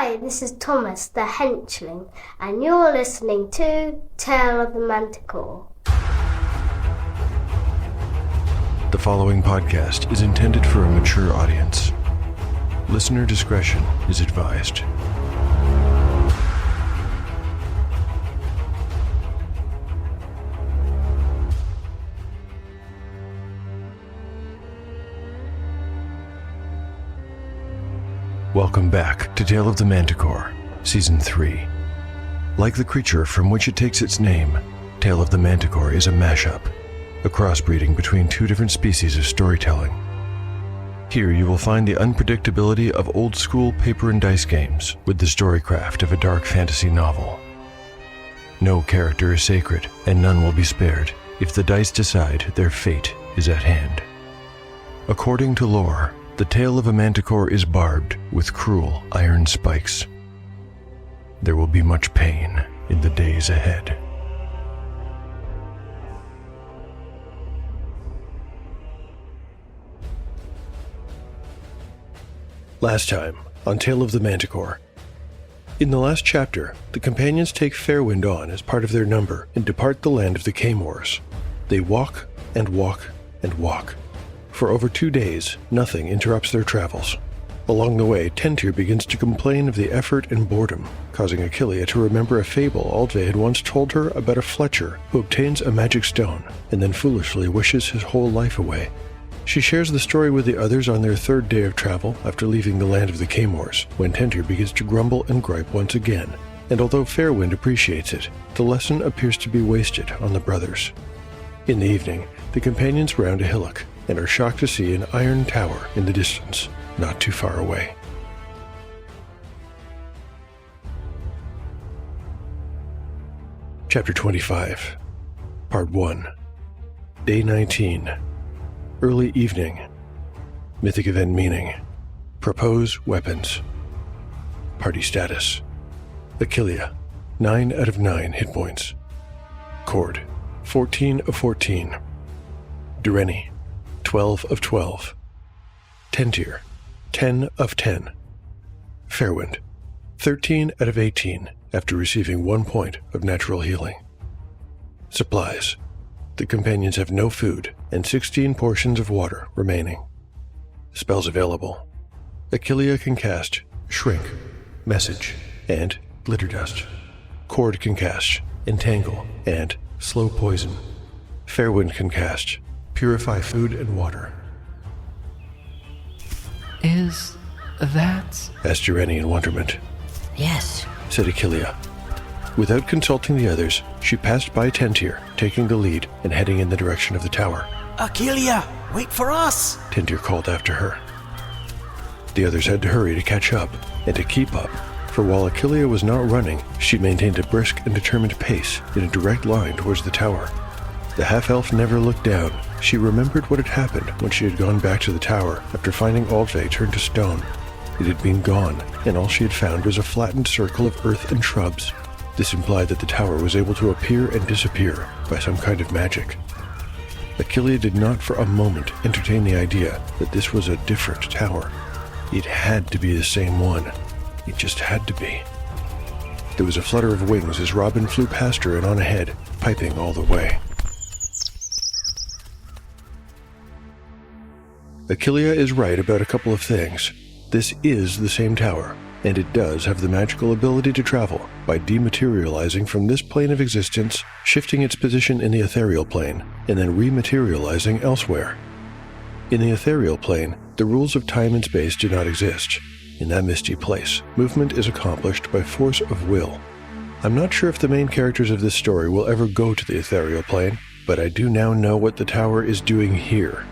Hi, this is Thomas the Henchling, and you're listening to Tale of the Manticore. The following podcast is intended for a mature audience. Listener discretion is advised. Welcome back to Tale of the Manticore, Season 3. Like the creature from which it takes its name, Tale of the Manticore is a mashup, a crossbreeding between two different species of storytelling. Here you will find the unpredictability of old-school paper and dice games with the storycraft of a dark fantasy novel. No character is sacred, and none will be spared if the dice decide their fate is at hand. According to lore, the tail of a manticore is barbed with cruel iron spikes. There will be much pain in the days ahead. Last time on Tale of the Manticore. In the last chapter, the companions take Fairwind on as part of their number and depart the land of the Caymores. They walk and walk and walk. For over 2 days, nothing interrupts their travels. Along the way, Tentir begins to complain of the effort and boredom, causing Achillea to remember a fable Aldve had once told her about a Fletcher who obtains a magic stone and then foolishly wishes his whole life away. She shares the story with the others on their 3rd day of travel after leaving the land of the Caymores, when Tentir begins to grumble and gripe once again. And although Fairwind appreciates it, the lesson appears to be wasted on the brothers. In the evening, the companions round a hillock and are shocked to see an iron tower in the distance, not too far away. Chapter 25, Part 1, Day 19, Early Evening, Mythic Event Meaning, Propose Weapons, Party Status, Achillea, 9 out of 9 hit points, Cord, 14 of 14, Dureni, 12 of 12. Tentir, 10 of 10. Fairwind, 13 out of 18 after receiving 1 point of natural healing. Supplies. The companions have no food and 16 portions of water remaining. Spells available. Achillea can cast Shrink, Message, and Glitter Dust. Cord can cast Entangle and Slow Poison. Fairwind can cast Purify Food and Water. Is that... asked Dureni in wonderment. Yes, said Achillea. Without consulting the others, she passed by Tentir, taking the lead and heading in the direction of the tower. Achillea, wait for us! Tentir called after her. The others had to hurry to catch up and to keep up, for while Achillea was not running, she maintained a brisk and determined pace in a direct line towards the tower. The half-elf never looked down. She remembered what had happened when she had gone back to the tower after finding Aldve turned to stone. It had been gone, and all she had found was a flattened circle of earth and shrubs. This implied that the tower was able to appear and disappear by some kind of magic. Achillea did not for a moment entertain the idea that this was a different tower. It had to be the same one. It just had to be. There was a flutter of wings as Robin flew past her and on ahead, piping all the way. Achillea is right about a couple of things. This is the same tower, and it does have the magical ability to travel by dematerializing from this plane of existence, shifting its position in the ethereal plane, and then rematerializing elsewhere. In the ethereal plane, the rules of time and space do not exist. In that misty place, movement is accomplished by force of will. I'm not sure if the main characters of this story will ever go to the ethereal plane, but I do now know what the tower is doing here.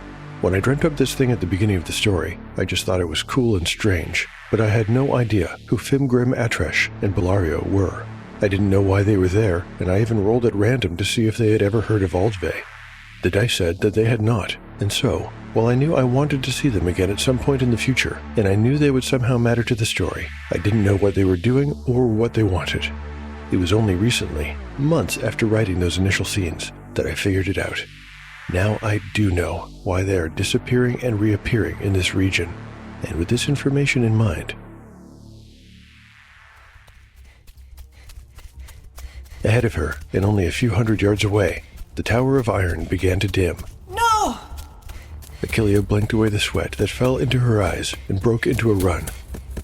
When I dreamt up this thing at the beginning of the story, I just thought it was cool and strange, but I had no idea who Fimgrim Atresh and Bellario were. I didn't know why they were there, and I even rolled at random to see if they had ever heard of Aldve. The dice said that they had not, and so, while I knew I wanted to see them again at some point in the future, and I knew they would somehow matter to the story, I didn't know what they were doing or what they wanted. It was only recently, months after writing those initial scenes, that I figured it out. Now I do know why they are disappearing and reappearing in this region, and with this information in mind, Ahead of her, and only a few hundred yards away, the tower of iron began to dim. No! Achillea blinked away the sweat that fell into her eyes and broke into a run.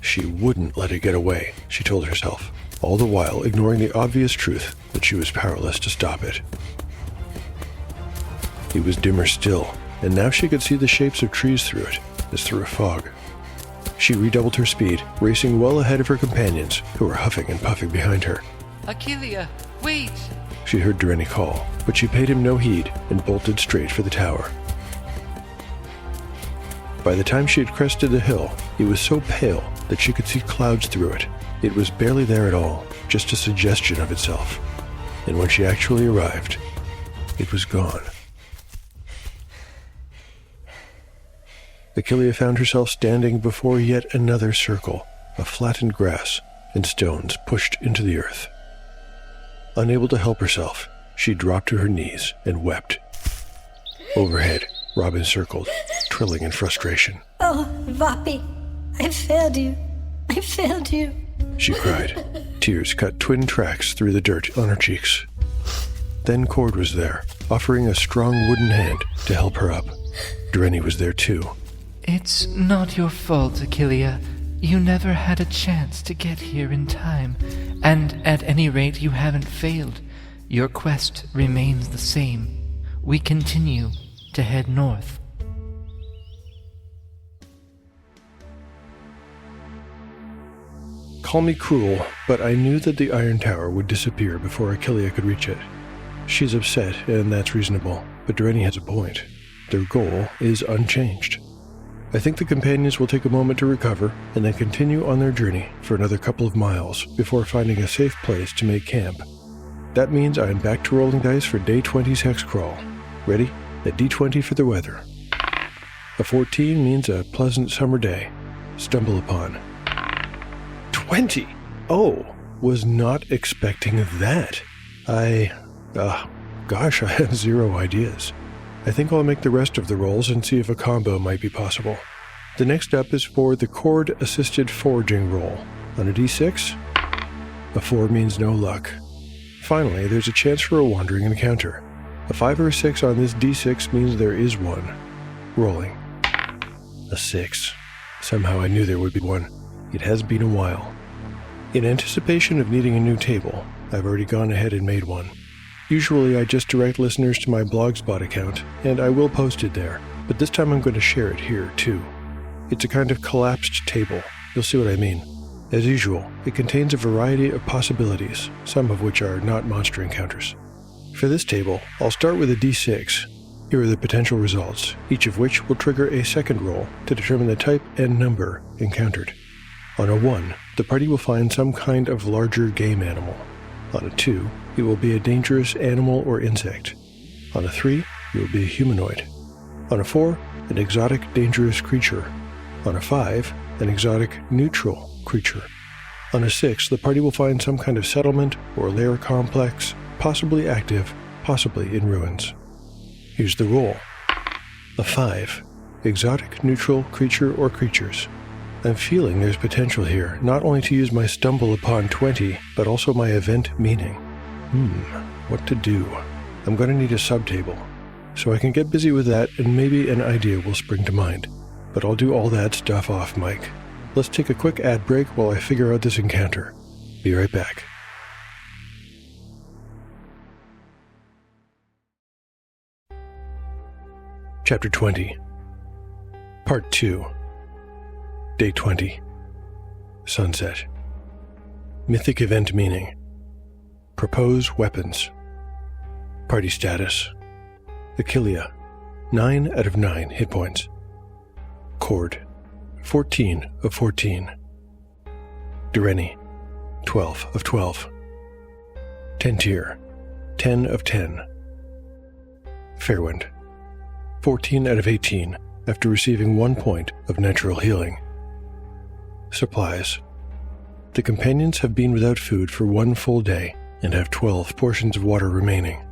She wouldn't let it get away, she told herself, all the while ignoring the obvious truth that she was powerless to stop it. It was dimmer still, and now she could see the shapes of trees through it, as through a fog. She redoubled her speed, racing well ahead of her companions, who were huffing and puffing behind her. Achillea, wait! She heard Dureni call, but she paid him no heed and bolted straight for the tower. By the time she had crested the hill, it was so pale that she could see clouds through it. It was barely there at all, just a suggestion of itself. And when she actually arrived, it was gone. Achillea found herself standing before yet another circle of flattened grass and stones pushed into the earth. Unable to help herself, she dropped to her knees and wept. Overhead, Robin circled, trilling in frustration. Oh, Vapi, I failed you. I failed you. She cried. Tears cut twin tracks through the dirt on her cheeks. Then Cord was there, offering a strong wooden hand to help her up. Dureni was there too. It's not your fault, Achillea. You never had a chance to get here in time, and at any rate you haven't failed. Your quest remains the same. We continue to head north. Call me cruel, but I knew that the Iron Tower would disappear before Achillea could reach it. She's upset, and that's reasonable, but Dureni has a point. Their goal is unchanged. I think the companions will take a moment to recover and then continue on their journey for another couple of miles before finding a safe place to make camp. That means I am back to rolling dice for day 20's hex crawl. Ready? A d20 for the weather. A 14 means a pleasant summer day. Stumble upon. 20! Oh, was not expecting that. Gosh, I have zero ideas. I think I'll make the rest of the rolls and see if a combo might be possible. The next step is for the Cord-assisted foraging roll. On a d6, a 4 means no luck. Finally, there's a chance for a wandering encounter. A 5 or a 6 on this d6 means there is one. Rolling. A 6. Somehow I knew there would be one. It has been a while. In anticipation of needing a new table, I've already gone ahead and made one. Usually I just direct listeners to my Blogspot account, and I will post it there, but this time I'm going to share it here, too. It's a kind of collapsed table. You'll see what I mean. As usual, it contains a variety of possibilities, some of which are not monster encounters. For this table, I'll start with a d6. Here are the potential results, each of which will trigger a second roll to determine the type and number encountered. On a 1, the party will find some kind of larger game animal. On a 2, it will be a dangerous animal or insect. On a 3, it will be a humanoid. On a 4, an exotic dangerous creature. On a 5, an exotic neutral creature. On a 6, the party will find some kind of settlement or lair complex, possibly active, possibly in ruins. Here's the roll. A 5, exotic neutral creature or creatures. I'm feeling there's potential here, not only to use my stumble upon 20, but also my event meaning. What to do? I'm going to need a subtable, so I can get busy with that and maybe an idea will spring to mind. But I'll do all that stuff off mic. Let's take a quick ad break while I figure out this encounter. Be right back. Chapter 20. Part 2. Day 20. Sunset. Mythic event meaning. Propose weapons. Party status. Achillea, 9 out of 9 hit points. Cord, 14 of 14. Dureni, 12 of 12. Tentir, 10 of 10. Fairwind, 14 out of 18 after receiving 1 point of natural healing. Supplies. The companions have been without food for 1 full day and have 12 portions of water remaining.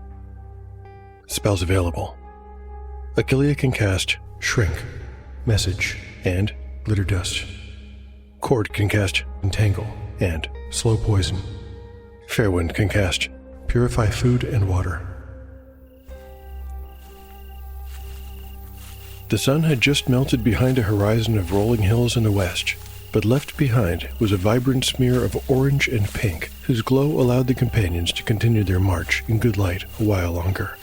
Spells available. Achillea can cast Shrink, Message, and Glitter Dust. Cord can cast Entangle and Slow Poison. Fairwind can cast purify food and water. The sun had just melted behind a horizon of rolling hills in the west, but left behind was a vibrant smear of orange and pink, whose glow allowed the companions to continue their march in good light a while longer.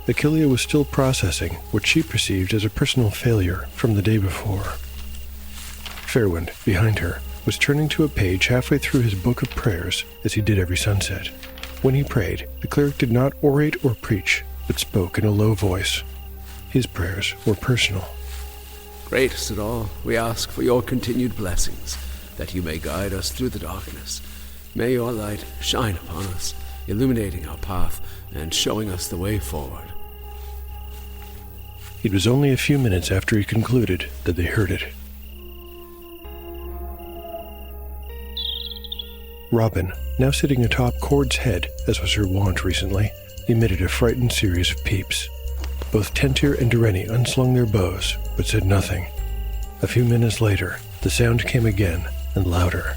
Achillea was still processing what she perceived as a personal failure from the day before. Fairwind, behind her, was turning to a page halfway through his book of prayers, as he did every sunset. When he prayed, the cleric did not orate or preach, but spoke in a low voice. His prayers were personal. Greatest of all, we ask for your continued blessings, that you may guide us through the darkness. May your light shine upon us, illuminating our path and showing us the way forward. It was only a few minutes after he concluded that they heard it. Robin, now sitting atop Cord's head, as was her wont recently, emitted a frightened series of peeps. Both Tentir and Dureni unslung their bows, but said nothing. A few minutes later, the sound came again, and louder.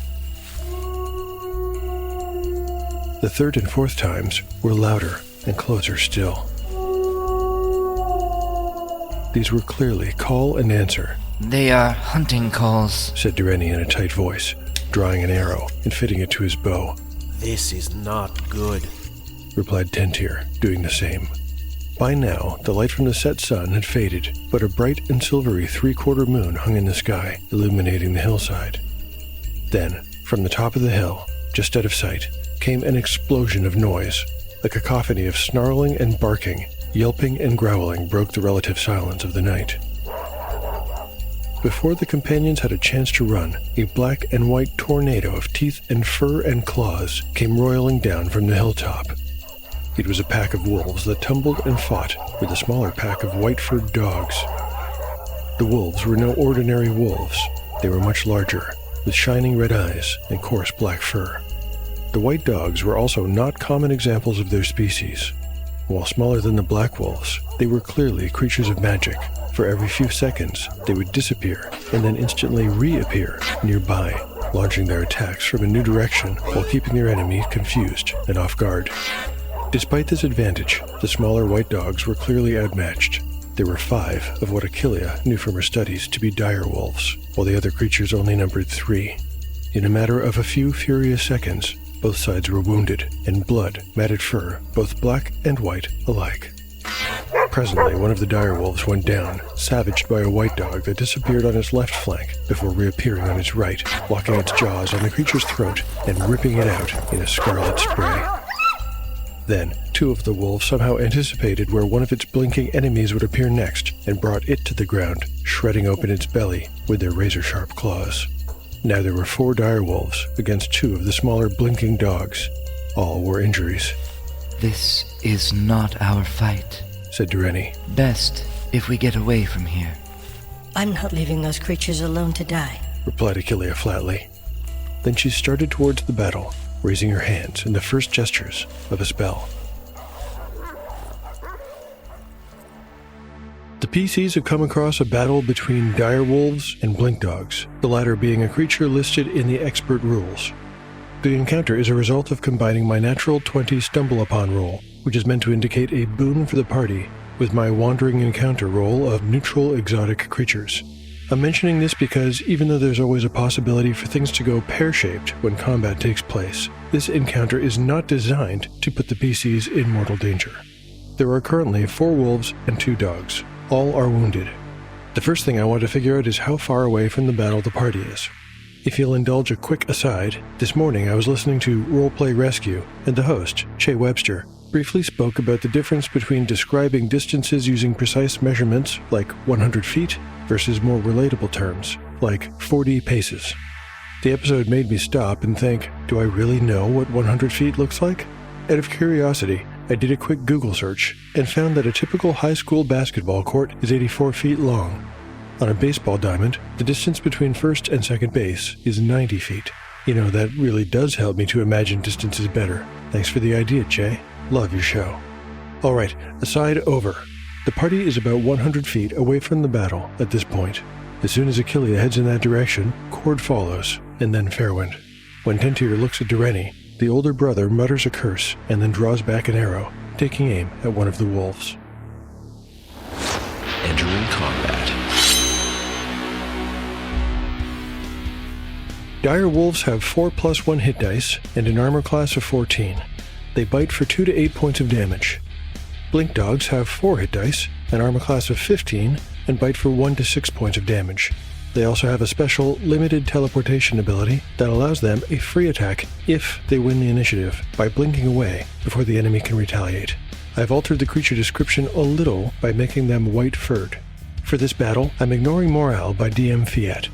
The third and fourth times were louder and closer still. These were clearly call and answer. They are hunting calls, said Dureni in a tight voice, drawing an arrow and fitting it to his bow. This is not good, replied Tentir, doing the same. By now, the light from the set sun had faded, but a bright and silvery three-quarter moon hung in the sky, illuminating the hillside. Then, from the top of the hill, just out of sight, came an explosion of noise. A cacophony of snarling and barking, yelping and growling broke the relative silence of the night. Before the companions had a chance to run, a black and white tornado of teeth and fur and claws came roiling down from the hilltop. It was a pack of wolves that tumbled and fought with a smaller pack of white-furred dogs. The wolves were no ordinary wolves. They were much larger, with shining red eyes and coarse black fur. The white dogs were also not common examples of their species. While smaller than the black wolves, they were clearly creatures of magic. For every few seconds, they would disappear and then instantly reappear nearby, launching their attacks from a new direction while keeping their enemy confused and off guard. Despite this advantage, the smaller white dogs were clearly outmatched. There were 5 of what Achillea knew from her studies to be dire wolves, while the other creatures only numbered 3. In a matter of a few furious seconds, both sides were wounded, and blood, matted fur, both black and white alike. Presently, one of the dire wolves went down, savaged by a white dog that disappeared on its left flank before reappearing on its right, locking its jaws on the creature's throat and ripping it out in a scarlet spray. Then, 2 of the wolves somehow anticipated where one of its blinking enemies would appear next and brought it to the ground, shredding open its belly with their razor-sharp claws. Now there were 4 dire wolves against 2 of the smaller blinking dogs. All were injuries. This is not our fight, said Dureni. Best if we get away from here. I'm not leaving those creatures alone to die, replied Achillea flatly. Then she started towards the battle, raising her hands in the first gestures of a spell. The PCs have come across a battle between dire wolves and blink dogs, the latter being a creature listed in the expert rules. The encounter is a result of combining my natural 20 stumble upon roll, which is meant to indicate a boon for the party, with my wandering encounter roll of neutral exotic creatures. I'm mentioning this because even though there's always a possibility for things to go pear-shaped when combat takes place, this encounter is not designed to put the PCs in mortal danger. There are currently 4 wolves and 2 dogs. All are wounded. The first thing I want to figure out is how far away from the battle the party is. If you'll indulge a quick aside, this morning I was listening to Roleplay Rescue, and the host, Che Webster, briefly spoke about the difference between describing distances using precise measurements, like 100 feet, versus more relatable terms, like 40 paces. The episode made me stop and think, do I really know what 100 feet looks like? Out of curiosity, I did a quick Google search and found that a typical high school basketball court is 84 feet long. On a baseball diamond, the distance between first and second base is 90 feet. You know, that really does help me to imagine distances better. Thanks for the idea, Che. Love your show. Alright, aside over. The party is about 100 feet away from the battle at this point. As soon as Achillea heads in that direction, Cord follows, and then Fairwind. When Tentir looks at Dureni, The older brother mutters a curse and then draws back an arrow, taking aim at one of the wolves. Entering combat. Dire wolves have 4+1 hit dice and an armor class of 14. They bite for 2 to 8 points of damage. Blink dogs have 4 hit dice, an armor class of 15, and bite for 1 to 6 points of damage. They also have a special limited teleportation ability that allows them a free attack if they win the initiative by blinking away before the enemy can retaliate. I've altered the creature description a little by making them white-furred. For this battle, I'm ignoring morale by DM Fiat.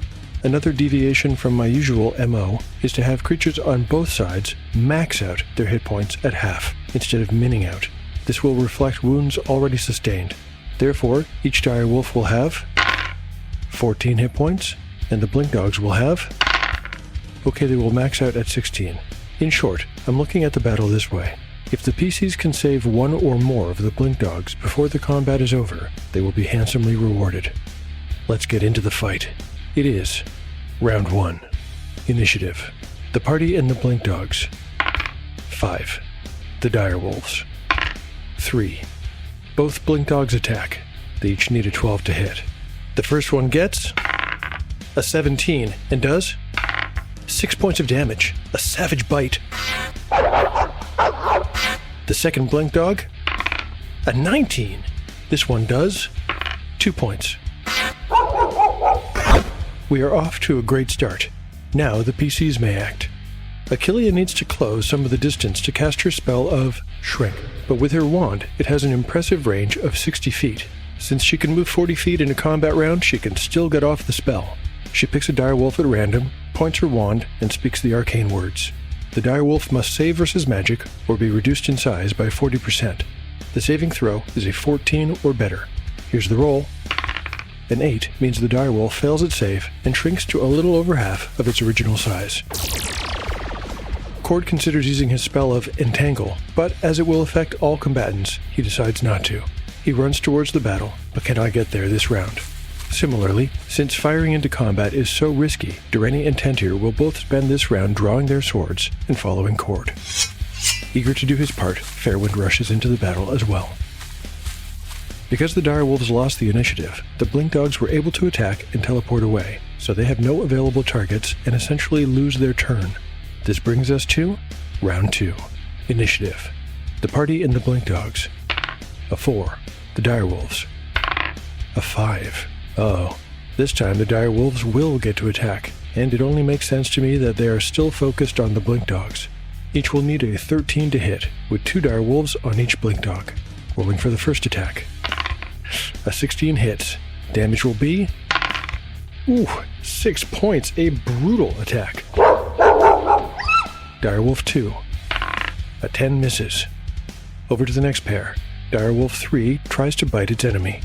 Another deviation from my usual MO is to have creatures on both sides max out their hit points at half, instead of minning out. This will reflect wounds already sustained. Therefore, each dire wolf will have 14 hit points, and the blink dogs will have... Okay, they will max out at 16. In short, I'm looking at the battle this way. If the PCs can save one or more of the blink dogs before the combat is over, they will be handsomely rewarded. Let's get into the fight. It is Round 1. Initiative. The party and the blink dogs. 5. The dire wolves. 3. Both blink dogs attack. They each need a 12 to hit. The first one gets a 17 and does 6 points of damage. A savage bite. The second blink dog, a 19. This one does 2 points. We are off to a great start. Now the PCs may act. Achillea needs to close some of the distance to cast her spell of Shrink, but with her wand it has an impressive range of 60 feet. Since she can move 40 feet in a combat round, she can still get off the spell. She picks a dire wolf at random, points her wand, and speaks the arcane words. The dire wolf must save versus magic or be reduced in size by 40%. The saving throw is a 14 or better. Here's the roll. An 8 means the dire wolf fails its save and shrinks to a little over half of its original size. Cord considers using his spell of Entangle, but as it will affect all combatants, he decides not to. He runs towards the battle, but cannot get there this round. Similarly, since firing into combat is so risky, Durrani and Tentir will both spend this round drawing their swords and following Cord. Eager to do his part, Fairwind rushes into the battle as well. Because the dire wolves lost the initiative, the blink dogs were able to attack and teleport away, so they have no available targets and essentially lose their turn. This brings us to Round 2. Initiative. The party and the blink dogs. A 4. The dire wolves. A 5. Oh, this time the dire wolves will get to attack, and it only makes sense to me that they are still focused on the blink dogs. Each will need a 13 to hit, with 2 dire wolves on each blink dog. Rolling for the first attack. A 16 hits. Damage will be... 6 points. A brutal attack. Direwolf 2. A 10 misses. Over to the next pair. Direwolf 3 tries to bite its enemy.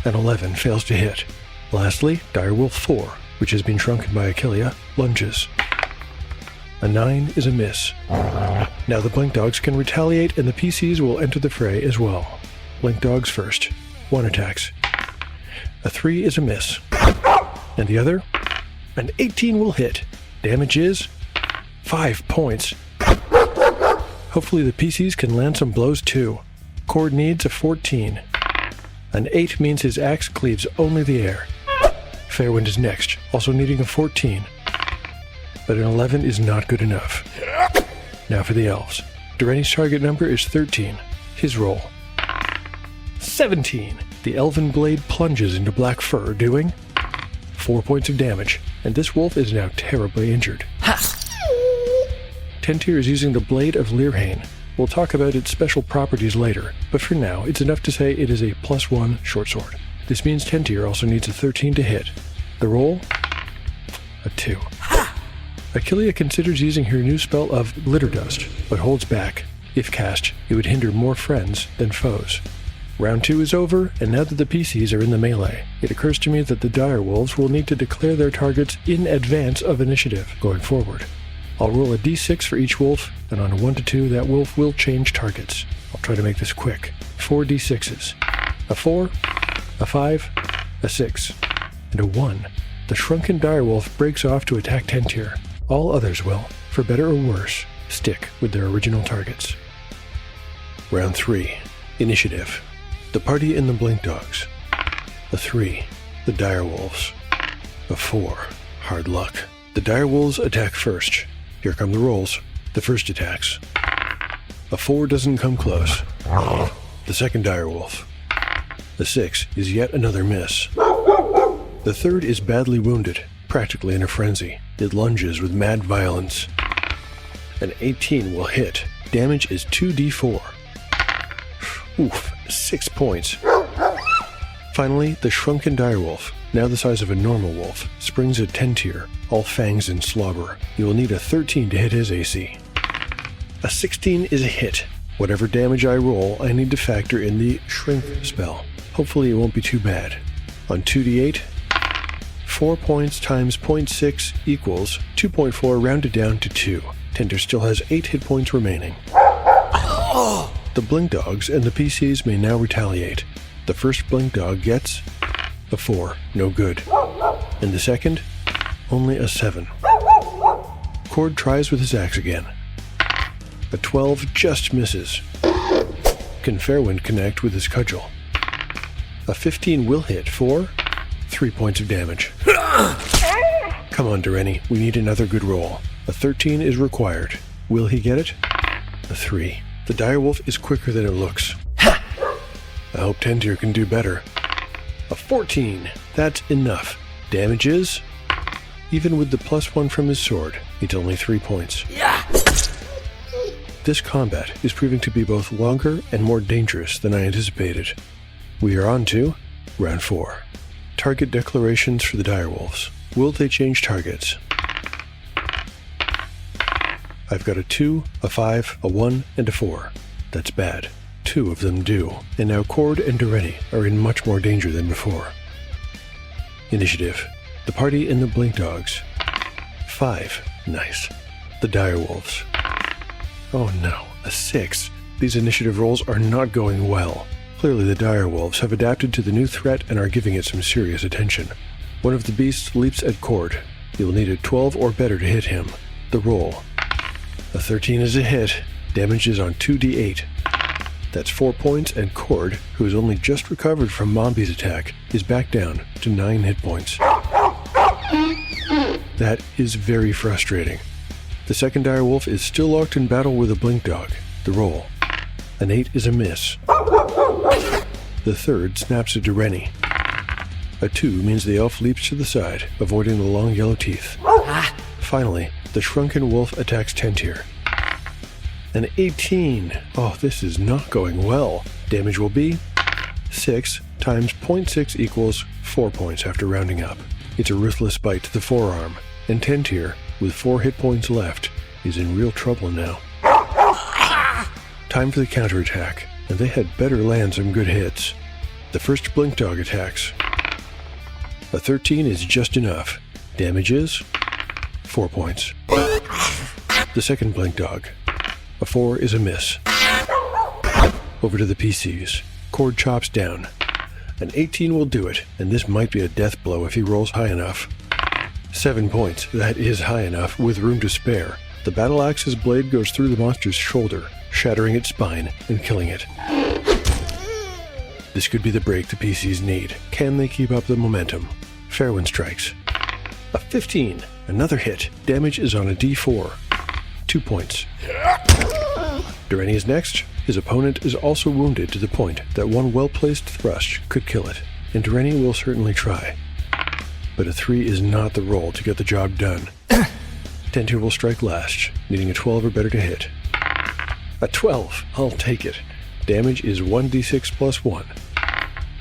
An 11 fails to hit. Lastly, Direwolf 4, which has been shrunken by Achillea, lunges. A 9 is a miss. Now the blink dogs can retaliate and the PCs will enter the fray as well. Blink dogs first. 1 attacks. A 3 is a miss. And the other? An 18 will hit. Damage is 5 points. Hopefully the PCs can land some blows too. Cord needs a 14. An 8 means his axe cleaves only the air. Fairwind is next, also needing a 14. But an 11 is not good enough. Now for the elves. Durrani's target number is 13. His roll. 17. The elven blade plunges into black fur, doing 4 points of damage, and this wolf is now terribly injured. Ha! Tentir is using the Blade of Lirhain. We'll talk about its special properties later, but for now it's enough to say it is a +1 short sword. This means Tentir also needs a 13 to hit. The roll? A 2. Achillea considers using her new spell of Glitter Dust, but holds back. If cast, it would hinder more friends than foes. Round 2 is over, and now that the PCs are in the melee, it occurs to me that the dire wolves will need to declare their targets in advance of initiative going forward. I'll roll a d6 for each wolf, and on a 1 to 2, that wolf will change targets. I'll try to make this quick. 4 d6s. A 4, a 5, a 6, and a 1. The shrunken direwolf breaks off to attack Tentir. All others will, for better or worse. stick with their original targets. Round 3. Initiative. The party in the Blink Dogs. A 3. The Direwolves. A 4. Hard luck. The Direwolves attack first. Here come the rolls. The first attacks. A 4 doesn't come close. The second Direwolf. The 6 is yet another miss. The third is badly wounded, practically in a frenzy. It lunges with mad violence. An 18 will hit. Damage is 2d4. Oof, 6 points. Finally, the shrunken direwolf, now the size of a normal wolf, springs at 10 tier, all fangs and slobber. You will need a 13 to hit his AC. A 16 is a hit. Whatever damage I roll, I need to factor in the shrink spell. Hopefully it won't be too bad. On 2d8, 4 points times 0.6 equals 2.4 rounded down to 2. Tender still has 8 hit points remaining. The Blink Dogs and the PCs may now retaliate. The first Blink Dog gets a 4, no good. And the second, only a 7. Cord tries with his axe again. A 12 just misses. Can Fairwind connect with his cudgel? A 15 will hit for 3 points of damage. Come on, Dureni, we need another good roll. A 13 is required. Will he get it? A 3. The direwolf is quicker than it looks. I hope Tentir can do better. A 14. That's enough. Damage is... Even with the +1 from his sword, it's only 3 points. This combat is proving to be both longer and more dangerous than I anticipated. We are on to Round 4. Target declarations for the direwolves. Will they change targets? I've got a 2, a 5, a 1, and a 4. That's bad. 2 of them do, and now Cord and Dureni are in much more danger than before. Initiative. The party in the Blink Dogs. 5. Nice. The direwolves. Oh no, a 6. These initiative rolls are not going well. Clearly the direwolves have adapted to the new threat and are giving it some serious attention. One of the beasts leaps at Cord. You will need a 12 or better to hit him. The roll. A 13 is a hit. Damage is on 2d8. That's 4 points, and Cord, who has only just recovered from Mombi's attack, is back down to 9 hit points. That is very frustrating. The second direwolf is still locked in battle with a Blink Dog. The roll. An 8 is a miss. The third snaps at Dureni. A 2 means the elf leaps to the side, avoiding the long yellow teeth. Finally, the shrunken wolf attacks Tentir. An 18. Oh, this is not going well. Damage will be 6 times 0.6 equals 4 points after rounding up. It's a ruthless bite to the forearm, and Tentir, with 4 hit points left, is in real trouble now. Time for the counterattack, and they had better land some good hits. The first Blink Dog attacks. A 13 is just enough. Damage is 4 points. The second Blink Dog. A 4 is a miss. Over to the PCs. Cord chops down. An 18 will do it, and this might be a death blow if he rolls high enough. 7 points, that is high enough, with room to spare. The battle axe's blade goes through the monster's shoulder, shattering its spine and killing it. This could be the break the PCs need. Can they keep up the momentum? Fairwind strikes. A 15, another hit. Damage is on a d4. 2 points. Dureni is next. His opponent is also wounded to the point that one well-placed thrust could kill it, and Dureni will certainly try. But a 3 is not the roll to get the job done. Tentir will strike last, needing a 12 or better to hit. A 12, I'll take it. Damage is 1d6 plus 1.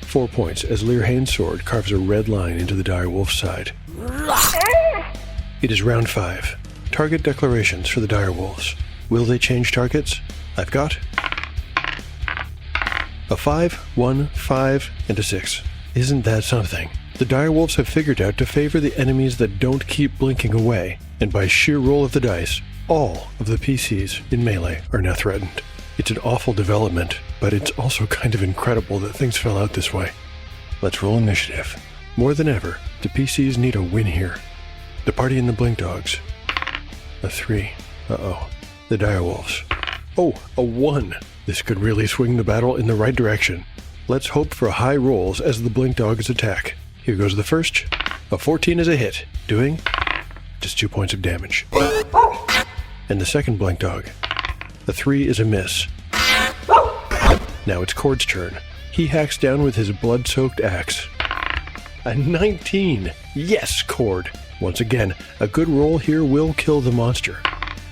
4 points as Learhane's sword carves a red line into the direwolf's side. It is round 5. Target declarations for the direwolves. Will they change targets? I've got a 5, 1, 5, and a 6. Isn't that something? The direwolves have figured out to favor the enemies that don't keep blinking away, and by sheer roll of the dice, all of the PCs in Melee are now threatened. It's an awful development, but it's also kind of incredible that things fell out this way. Let's roll initiative. More than ever, the PCs need a win here. The party in the Blink Dogs. A 3. Uh-oh. the direwolves. Oh, a 1! This could really swing the battle in the right direction. Let's hope for high rolls as the blink dogs attack. Here goes the first. A 14 is a hit, doing just 2 points of damage. And the second blink dog. A 3 is a miss. Now it's Cord's turn. He hacks down with his blood-soaked axe. A 19! Yes, Cord! Once again, a good roll here will kill the monster.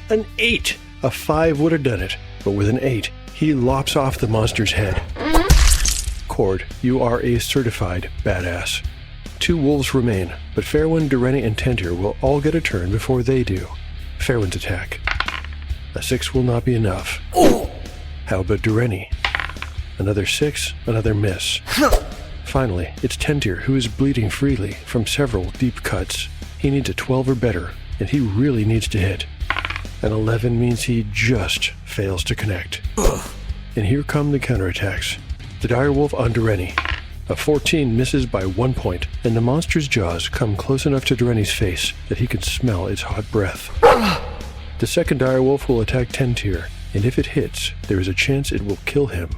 An 8! A 5 would have done it, but with an 8, he lops off the monster's head. Cord, you are a certified badass. 2 wolves remain, but Fairwind, Dureni, and Tentir will all get a turn before they do. Fairwind's attack. A 6 will not be enough. How about Dureni? Another 6, another miss. Finally, it's Tentir, who is bleeding freely from several deep cuts. He needs a 12 or better, and he really needs to hit. An 11 means he just fails to connect. And here come the counterattacks. The direwolf on Dureni. A 14 misses by 1 point, and the monster's jaws come close enough to Dureni's face that he can smell its hot breath. The second direwolf will attack Tentir, and if it hits, there is a chance it will kill him.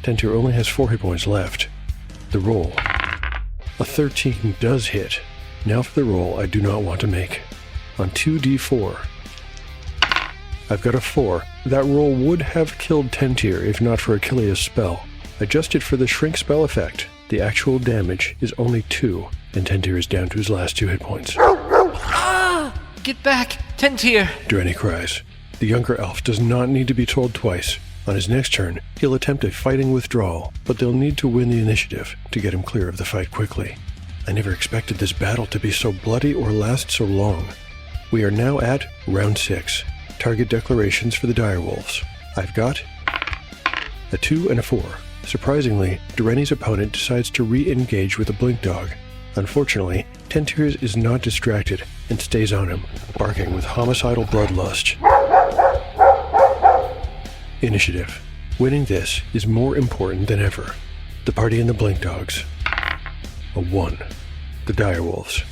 Tentir only has 4 hit points left. The roll. A 13 does hit. Now for the roll I do not want to make. On 2d4. I've got a 4. That roll would have killed Tentir if not for Achillea's spell. Adjusted for the shrink spell effect, the actual damage is only 2, and Tentir is down to his last 2 hit points. Ah! Get back, Tentir! Dureni cries. The younger elf does not need to be told twice. On his next turn, he'll attempt a fighting withdrawal, but they'll need to win the initiative to get him clear of the fight quickly. I never expected this battle to be so bloody or last so long. We are now at round 6. Target declarations for the direwolves. I've got a 2 and a 4. Surprisingly, Dureni's opponent decides to re-engage with a blink dog. Unfortunately, Tentir is not distracted and stays on him, barking with homicidal bloodlust. Initiative. Winning this is more important than ever. The party and the blink dogs. A 1. The direwolves.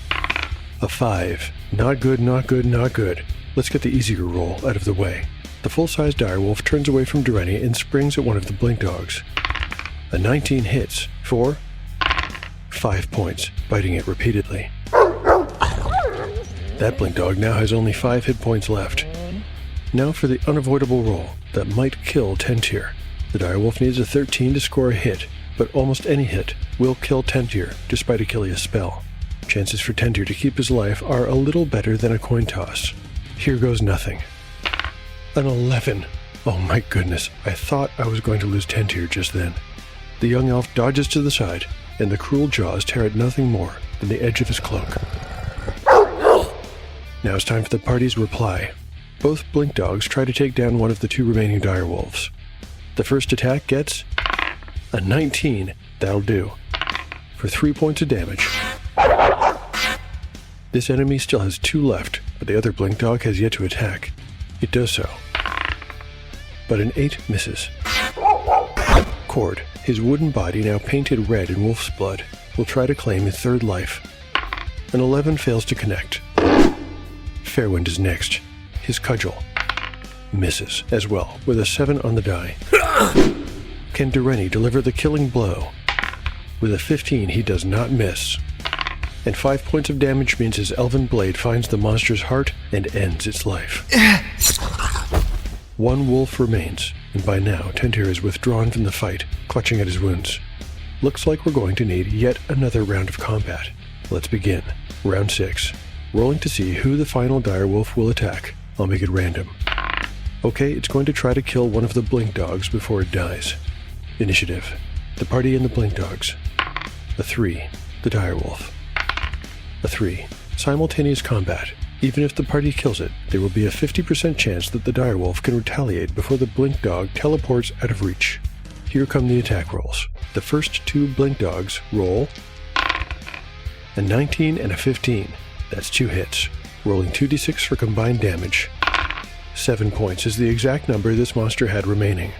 A 5. Not good, not good, not good. Let's get the easier roll out of the way. The full-size direwolf turns away from Dureni and springs at one of the blink dogs. A 19 hits for 5 points, biting it repeatedly. That blink dog now has only 5 hit points left. Now for the unavoidable roll that might kill Tentir. The direwolf needs a 13 to score a hit, but almost any hit will kill Tentir despite Achillea's spell. Chances for Tentir to keep his life are a little better than a coin toss. Here goes nothing. An 11. Oh my goodness, I thought I was going to lose Tentir just then. The young elf dodges to the side, and the cruel jaws tear at nothing more than the edge of his cloak. Now it's time for the party's reply. Both blink dogs try to take down one of the 2 remaining direwolves. The first attack gets a 19. That'll do. For 3 points of damage. This enemy still has 2 left, but the other blink dog has yet to attack. It does so. But an 8 misses. Cord, his wooden body now painted red in wolf's blood, will try to claim his 3rd life. An 11 fails to connect. Fairwind is next. His cudgel misses as well, with a 7 on the die. Can Dureni deliver the killing blow? With a 15, he does not miss. And 5 points of damage means his elven blade finds the monster's heart and ends its life. 1 wolf remains, and by now Tentir is withdrawn from the fight, clutching at his wounds. Looks like we're going to need yet another round of combat. Let's begin. Round 6. Rolling to see who the final direwolf will attack. I'll make it random. Okay, it's going to try to kill one of the blink dogs before it dies. Initiative. The party and the blink dogs. A 3. The direwolf. A 3. Simultaneous combat. Even if the party kills it, there will be a 50% chance that the direwolf can retaliate before the blink dog teleports out of reach. Here come the attack rolls. The first 2 blink dogs roll a 19 and a 15. That's 2 hits. Rolling 2d6 for combined damage. 7 points is the exact number this monster had remaining.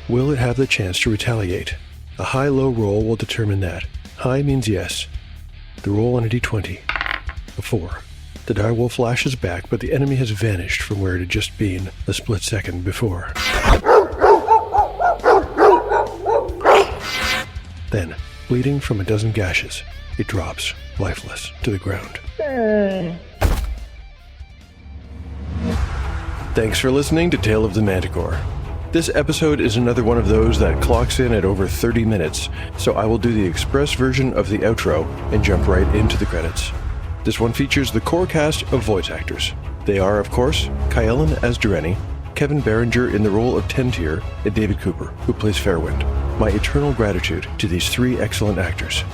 Will it have the chance to retaliate? A high-low roll will determine that. High means yes. The roll on a d20. A 4. The direwolf flashes back, but the enemy has vanished from where it had just been a split second before. Then, bleeding from a dozen gashes, it drops, lifeless, to the ground. Thanks for listening to Tale of the Manticore. This episode is another one of those that clocks in at over 30 minutes, so I will do the express version of the outro and jump right into the credits. This one features the core cast of voice actors. They are, of course, Kyellen as Dureni, Kevin Berenger in the role of Tentir, and David Cooper, who plays Fairwind. My eternal gratitude to these three excellent actors.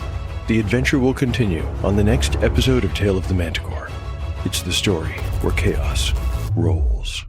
The adventure will continue on the next episode of Tale of the Manticore. It's the story where chaos rolls.